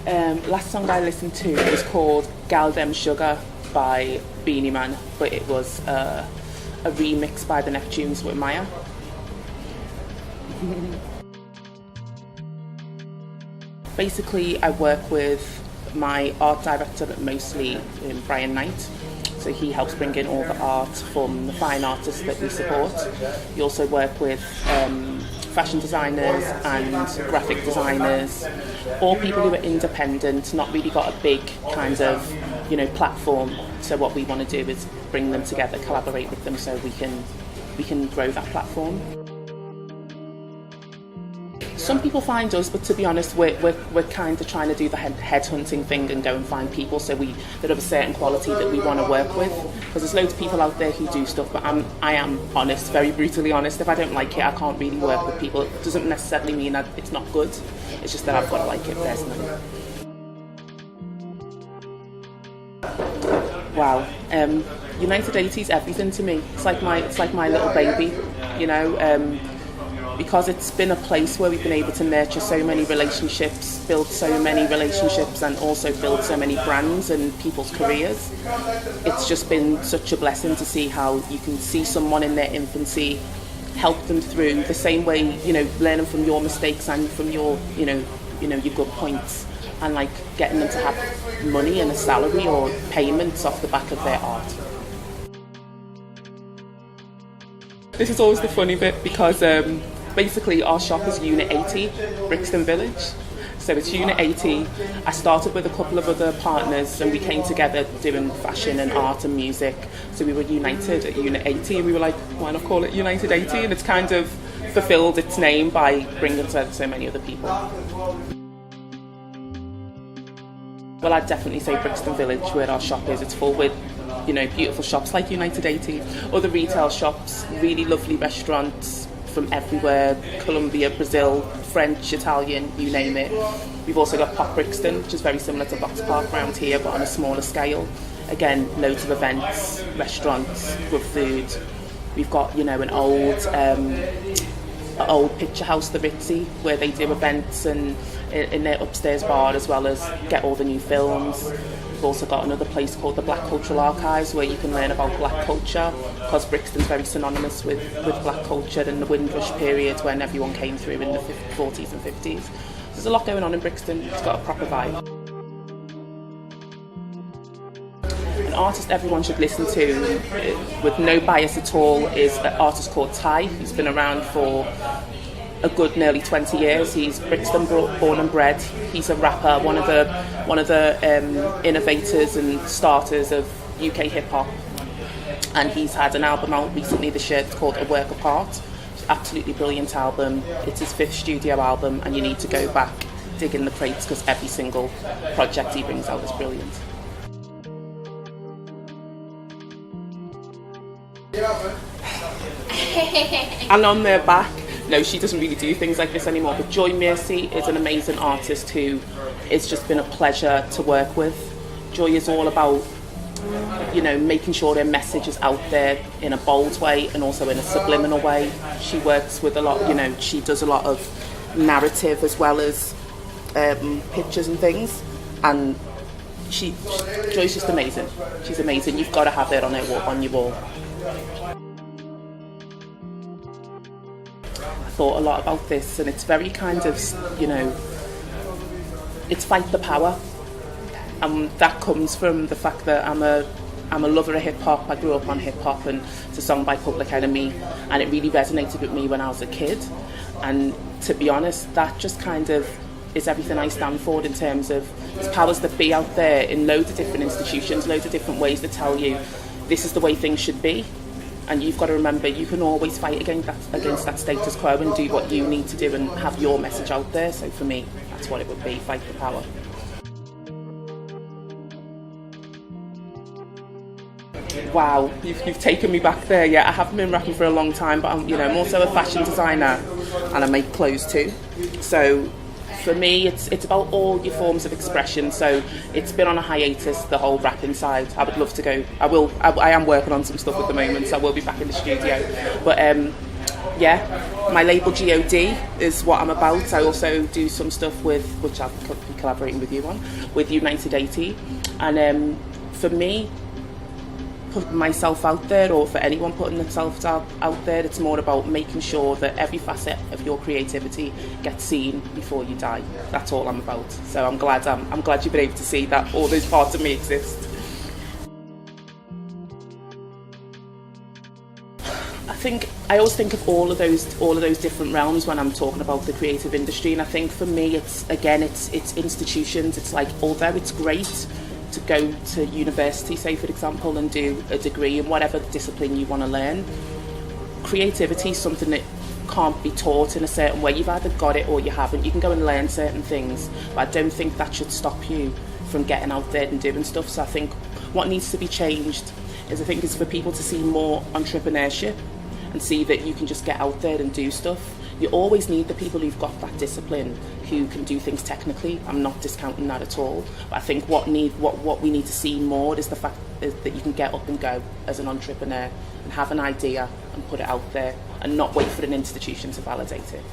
Last song I listened to was called Gal Dem Sugar by Beanie Man, but it was a remix by the Neptunes with Maya. Basically, I work with my art director, but mostly Brian Knight. So he helps bring in all the art from the fine artists that we support. We also work with fashion designers and graphic designers, all people who are independent, not really got a big kind of, platform. So what we want to do is bring them together, collaborate with them so we can grow that platform. Some people find us, but to be honest, we're kind of trying to do the headhunting thing and go and find people that of a certain quality that we want to work with. Because there's loads of people out there who do stuff, but I am honest, very brutally honest. If I don't like it, I can't really work with people. It doesn't necessarily mean that it's not good. It's just that I've got to like it personally. Wow, United80 is everything to me. It's like my little baby, because it's been a place where we've been able to nurture so many relationships, build so many relationships, and also build so many brands and people's careers. It's just been such a blessing to see how you can see someone in their infancy, help them through the same way, learning from your mistakes and from your good points, and like getting them to have money and a salary or payments off the back of their art. This is always the funny bit because basically our shop is Unit 80, Brixton Village. So it's Unit 80. I started with a couple of other partners and we came together doing fashion and art and music. So we were united at Unit 80 and we were like, why not call it United 80? And it's kind of fulfilled its name by bringing together so many other people. Well, I'd definitely say Brixton Village, where our shop is. It's full with, beautiful shops like United80, other retail shops, really lovely restaurants from everywhere, Colombia, Brazil, French, Italian, you name it. We've also got Pop Brixton, which is very similar to Box Park around here, but on a smaller scale. Again, loads of events, restaurants, good food. We've got, an old picture house, the Ritzy, where they do events and in their upstairs bar, as well as get all the new films. We've also got another place called the Black Cultural Archives, where you can learn about black culture, because Brixton's very synonymous with black culture and the Windrush period when everyone came through in the 40s and 50s. There's a lot going on in Brixton. It's got a proper vibe. An artist everyone should listen to, with no bias at all, is an artist called Ty. He's been around for a good nearly 20 years. He's Brixton born and bred. He's a rapper, one of the innovators and starters of UK hip hop. And he's had an album out recently this year. It's called A Work of Art. It's an absolutely brilliant album. It's his 5th studio album, and you need to go back, dig in the crates, because every single project he brings out is brilliant. And on their back, no, she doesn't really do things like this anymore, but Joy Mercy is an amazing artist who it's just been a pleasure to work with. Joy is all about, making sure their message is out there in a bold way and also in a subliminal way. She works with a lot, she does a lot of narrative as well as pictures and things, and Joy's just amazing. She's amazing. You've got to have her on your wall. I thought a lot about this, and it's very kind of, it's fight the power, and that comes from the fact that I'm a lover of hip hop. I grew up on hip hop, and it's a song by Public Enemy, and it really resonated with me when I was a kid. And to be honest, that just kind of is everything I stand for in terms of there's powers that be out there in loads of different institutions, loads of different ways to tell you this is the way things should be. And you've got to remember, you can always fight against that status quo and do what you need to do and have your message out there. So for me, that's what it would be, fight the power. Wow, you've taken me back there. Yeah, I haven't been rapping for a long time, but I'm also a fashion designer and I make clothes too. So for me, it's about all your forms of expression. So it's been on a hiatus, the whole rapping side. I would love to go. I am working on some stuff at the moment, so I will be back in the studio. But Yeah, my label God is what I'm about. I also do some stuff with, which I'll be collaborating with you on, with United80. And for me, putting myself out there, or for anyone putting themselves out there, it's more about making sure that every facet of your creativity gets seen before you die. That's all I'm about. So I'm glad you've been able to see that all those parts of me exist. I always think of all of those different realms when I'm talking about the creative industry, and I think for me it's institutions. It's like, although it's great to go to university, say for example, and do a degree in whatever discipline you want to learn, creativity is something that can't be taught in a certain way. You've either got it or you haven't. You can go and learn certain things, but I don't think that should stop you from getting out there and doing stuff. So I think what needs to be changed is for people to see more entrepreneurship and see that you can just get out there and do stuff. You always need the people who've got that discipline, who can do things technically. I'm not discounting that at all. But I think what we need to see more is the fact that you can get up and go as an entrepreneur and have an idea and put it out there and not wait for an institution to validate it.